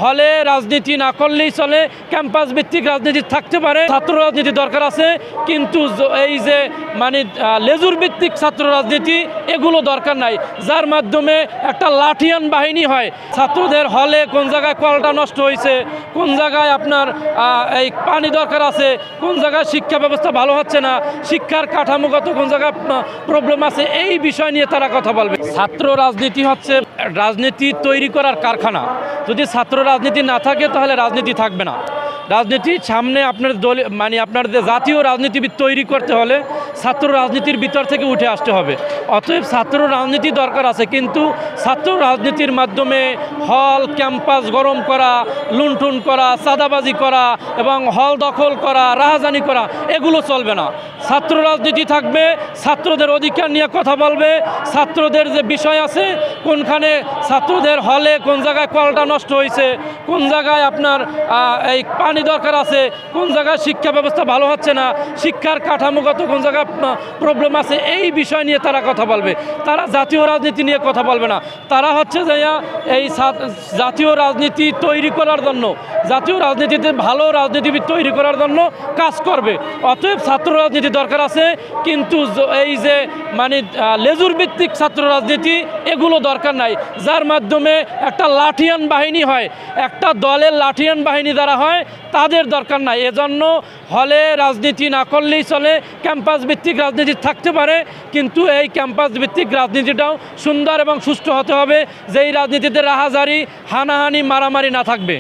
হলে রাজনীতি না করলেই চলে, ক্যাম্পাস ভিত্তিক রাজনীতি থাকতে পারে, ছাত্র রাজনীতি দরকার আছে, কিন্তু এই যে মানে লেজুর ভিত্তিক ছাত্র রাজনীতি এগুলো দরকার নাই, যার মাধ্যমে একটা লাঠিয়ান বাহিনী হয়। ছাত্রদের হলে কোন জায়গায় কলটা নষ্ট হয়েছে, কোন জায়গায় আপনার এই পানি দরকার আছে, কোন জায়গায় শিক্ষা ব্যবস্থা ভালো হচ্ছে না, শিক্ষার কাঠামোগত কোন জায়গায় প্রবলেম আছে, এই বিষয় নিয়ে তারা কথা বলবে। ছাত্র রাজনীতি হচ্ছে রাজনীতি তৈরি করার কারখানা। যদি ছাত্র রাজনীতি না থাকে তাহলে রাজনীতি থাকবে না। রাজনীতির সামনে আপনার মানে আপনাদের জাতীয় রাজনীতিবিদ তৈরি করতে হলে ছাত্র রাজনীতির ভিতর থেকে উঠে আসতে হবে। অতএব ছাত্র রাজনীতি দরকার আছে, কিন্তু ছাত্র রাজনীতির মাধ্যমে হল ক্যাম্পাস গরম করা, লুণ্ঠন করা, চাঁদাবাজি করা এবং হল দখল করা, রাহাজানি করা এগুলো চলবে না। ছাত্র রাজনীতি থাকবে, ছাত্রদের অধিকার নিয়ে কথা বলবে, ছাত্রদের যে বিষয় আছে কোনখানে ছাত্রদের হলে কোন জায়গায় কলটা নষ্ট হয়েছে, কোন জায়গায় আপনার এই পানি দরকার আছে, কোন জায়গায় শিক্ষা ব্যবস্থা ভালো হচ্ছে না, শিক্ষার কাঠামোগত কোন জায়গায় প্রবলেম আছে, এই বিষয় নিয়ে তারা কথা বলবে। তারা জাতীয় রাজনীতি নিয়ে কথা বলবে না। তারা হচ্ছে যে এই জাতীয় রাজনীতি তৈরি করার জন্য, জাতীয় রাজনীতিতে ভালো রাজনীতিবিদ তৈরি করার জন্য কাজ করবে। অতএব ছাত্র রাজনীতি দরকার আছে, কিন্তু এই যে মানে লেজুর ভিত্তিক ছাত্র রাজনীতি এগুলো দরকার নাই, যার মাধ্যমে একটা লাঠিয়ান বাহিনী হয়। একটা দলের লাঠিয়ান বাহিনী যারা হয় তাদের দরকার নাই। এজন্য হলে রাজনীতি না করলেই চলে, ক্যাম্পাস ভিত্তিক রাজনীতি থাকতে পারে, কিন্তু এই ক্যাম্পাস ভিত্তিক রাজনীতিটাও সুন্দর এবং সুষ্ঠু হতে হবে, যেই রাজনীতিতে রাহাজারি, হানাহানি, মারামারি না থাকবে।